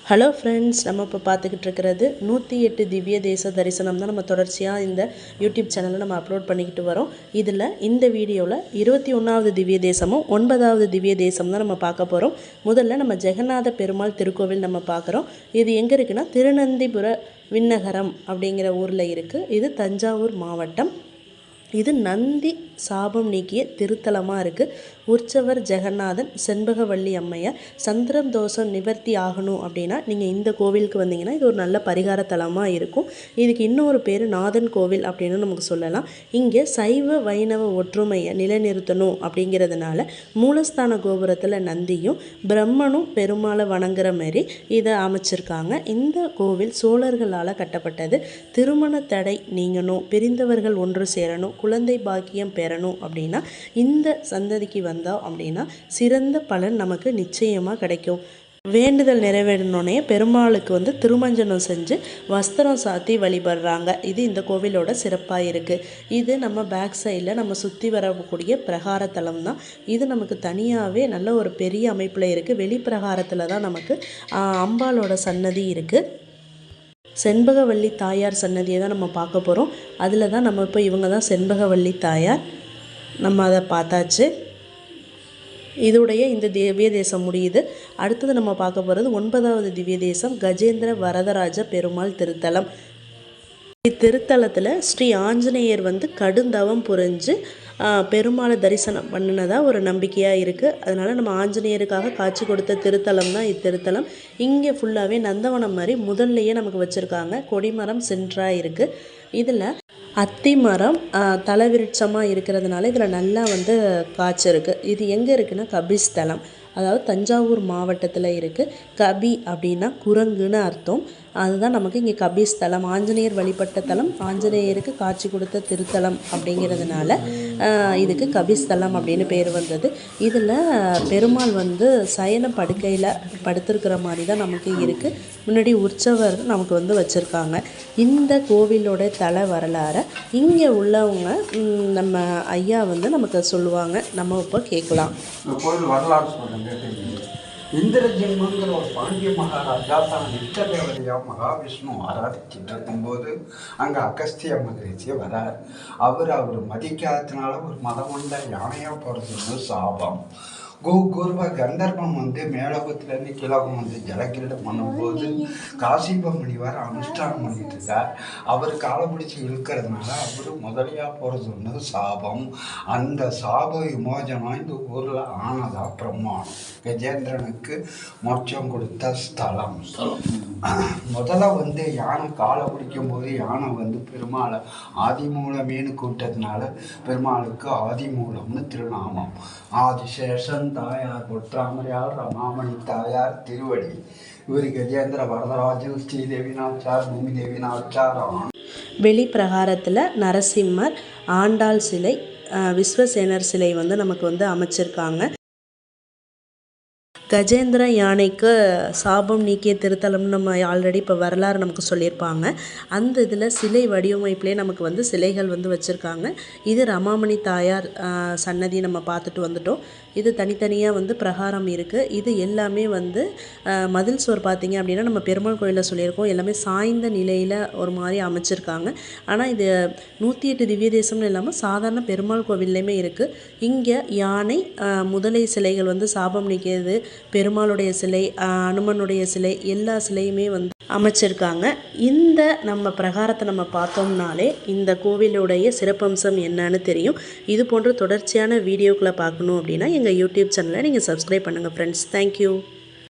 Hello friends, நம்ம இப்போ பார்த்துக்கிட்டு இருக்கிறது 108 திவ்ய தேச தரிசனம் தான். நம்ம தொடர்ச்சியாக இந்த யூடியூப் சேனலில் நம்ம அப்லோட் பண்ணிக்கிட்டு வரோம். இதில் இந்த வீடியோவில் 21வது திவ்ய தேசமும் 9வது திவ்ய தேசம் தான் நம்ம பார்க்க போகிறோம். முதல்ல நம்ம ஜெகநாத பெருமாள் திருக்கோவில் நம்ம பார்க்குறோம். இது எங்கே இருக்குன்னா திருநந்திபுர விண்ணகரம் அப்படிங்கிற ஊரில் இருக்குது. இது தஞ்சாவூர் மாவட்டம். இது நந்தி சாபம் நீக்கிய திருத்தலமாக இருக்குது. உற்சவர் ஜெகநாதன், செண்பகவல்லி அம்மையார். சந்திரம் தோஷம் நிவர்த்தி ஆகணும் அப்படின்னா நீங்கள் இந்த கோவிலுக்கு வந்தீங்கன்னா இது ஒரு நல்ல பரிகார தலமாக இருக்கும். இதுக்கு இன்னொரு பேர் நாதன் கோவில் அப்படின்னு நமக்கு சொல்லலாம். இங்கே சைவ வைணவ ஒற்றுமையை நிலைநிறுத்தணும் அப்படிங்கிறதுனால மூலஸ்தான கோபுரத்தில் நந்தியும் பிரம்மனும் பெருமாளை வணங்குற மாதிரி இதை அமைச்சிருக்காங்க. இந்த கோவில் சோழர்களால் கட்டப்பட்டது. திருமண தடை நீங்கணும், பிரிந்தவர்கள் ஒன்று சேரணும், குழந்தை பாக்கியம் பெறணும் அப்படின்னா இந்த சந்ததிக்கு வந்தோம் அப்படின்னா சிறந்த பலன் நமக்கு நிச்சயமாக கிடைக்கும். வேண்டுதல் நிறைவேறணுன்னே பெருமாளுக்கு திருமஞ்சனம் செஞ்சு வஸ்திரம் சாத்தி வழிபடுறாங்க. இது இந்த கோவிலோட சிறப்பாக இருக்குது. இது நம்ம பேக் சைடில் நம்ம சுற்றி வரக்கூடிய பிரகாரத்தலம் தான். இது நமக்கு தனியாகவே நல்ல ஒரு பெரிய அமைப்பில் இருக்குது. வெளிப்பிரகாரத்தில் தான் நமக்கு அம்பாலோட சன்னதி இருக்குது. செண்பகவல்லி தாயார் சன்னதியை தான் நம்ம பார்க்க போகிறோம். அதில் தான் நம்ம இப்போ இவங்க தான் செண்பகவல்லி தாயார். நம்ம அதை பார்த்தாச்சு. இதோடைய இந்த திவ்ய தேசம் முடியுது. அடுத்தது நம்ம பார்க்க போகிறது 9வது திவ்ய தேசம் கஜேந்திர வரதராஜ பெருமாள் திருத்தலம். இத்திருத்தலத்தில் ஸ்ரீ ஆஞ்சநேயர் கடுந்தவம் புரிஞ்சு பெருமாளை தரிசனம் பண்ணினதாக ஒரு நம்பிக்கையாக இருக்குது. அதனால் நம்ம ஆஞ்சநேயருக்காக காட்சி கொடுத்த திருத்தலம் தான் இத்திருத்தலம். இங்கே ஃபுல்லாகவே நந்தவனம் மாதிரி முதல்லையே நமக்கு வச்சுருக்காங்க. கொடிமரம் சென்றாக இருக்குது. இதில் அத்தி மரம் தலவிருட்சமாக இருக்கிறதுனால இதில் நல்லா காய்ச்சிருக்கு. இது எங்கே இருக்குன்னா கபிஸ்தலம், அதாவது தஞ்சாவூர் மாவட்டத்தில் இருக்குது. கபி அப்படின்னா குரங்குன்னு அர்த்தம். அதுதான் நமக்கு இங்கே கபிஸ்தலம், ஆஞ்சநேயர் வழிபட்ட தலம், ஆஞ்சநேயருக்கு காட்சி கொடுத்த திருத்தலம் அப்படிங்கிறதுனால இதுக்கு கபிஸ்தலம் அப்படின்னு பேர் வந்தது. இதில் பெருமாள் சயன படுக்கையில் படுத்திருக்கிற மாதிரி தான் நமக்கு இருக்குது. முன்னாடி உற்சவர் நமக்கு வச்சுருக்காங்க. இந்த கோவிலோட தல வரலாறை இங்கே உள்ளவங்க நம்ம ஐயா நமக்கு சொல்லுவாங்க. நம்ம இப்போ கேட்கலாம். கோவில் வரலாறு சொல்லுங்க. இந்திரஜிம்ங்கிற ஒரு பாண்டிய மகாராஜா தான் இஷ்ட தேவதையாக மகாவிஷ்ணு ஆராதிச்சுட்டு இருக்கும்போது அங்கே அகஸ்திய மகரிஷி வரார். அவர் மதிக்காததுனால ஒரு மதம் உண்ட யானையாக போகிறதுன்னு சாபம். குருவ கந்தர்வம் மேலோகத்திலேருந்து கீழோகம் ஜலக்கிரீடம் பண்ணும்போது காசிப முனிவர் அனுஷ்டானம் பண்ணிட்டு இருக்கார். அவர் காலை பிடிச்சி இழுக்கிறதுனால அவர் முதலியாக போகிறது ஒன்று சாபம். அந்த சாப விமோசனம் இந்த ஊரில் ஆனதா பிரமாணம். கஜேந்திரனுக்கு மோட்சம் கொடுத்த ஸ்தலம். முதல்ல யானை காலை பிடிக்கும் போது யானை பெருமாளை ஆதிமூலமேனு கூட்டத்தினால பெருமாளுக்கு ஆதிமூலம்னு திருநாமம். ஆதிசேஷன் தாயார் பொற்றாமரையார், ரமாமணி தாயார் திருவடி. இவர் கஜேந்திர வரதராஜன், ஸ்ரீதேவி நாச்சார், பூமி தேவி நாச்சார். வெளி பிரகாரத்தில் நரசிம்மர், ஆண்டாள் சிலை, விஸ்வசேனர் சிலை நமக்கு அமைச்சிருக்காங்க. கஜேந்திர யானைக்கு சாபம் நீக்கிய திருத்தலம்னு நம்ம ஆல்ரெடி இப்போ வரலாறு நமக்கு சொல்லியிருப்பாங்க. அந்த இதில் சிலை வடிவமைப்பிலே நமக்கு சிலைகள் வச்சுருக்காங்க. இது ரமாமணி தாயார் சன்னதி நம்ம பார்த்துட்டு வந்துட்டோம். இது தனித்தனியாக பிரகாரம் இருக்குது. இது எல்லாமே மதில் சுவர் பார்த்திங்க அப்படின்னா நம்ம பெருமாள் கோயிலில் சொல்லியிருக்கோம். எல்லாமே சாய்ந்த நிலையில் ஒரு மாதிரி அமைச்சிருக்காங்க. ஆனால் இது 108 திவ்ய தேசம்னு இல்லாமல் சாதாரண பெருமாள் கோவில்லையுமே இருக்குது. இங்கே யானை, முதலை சிலைகள் சாபம் நீக்கியது, பெருமாளுடைய சிலை, அனுமனுடைய சிலை, எல்லா சிலையுமே அமைச்சிருக்காங்க. இந்த நம்ம பிரகாரத்தை நம்ம பார்த்தோம்னாலே இந்த கோவிலுடைய சிறப்பம்சம் என்னன்னு தெரியும். இது போன்ற தொடர்ச்சியான வீடியோக்களை பார்க்கணும் அப்படின்னா எங்கள் யூடியூப் சேனலை நீங்கள் சப்ஸ்கிரைப் பண்ணுங்கள் ஃப்ரெண்ட்ஸ். தேங்க்யூ.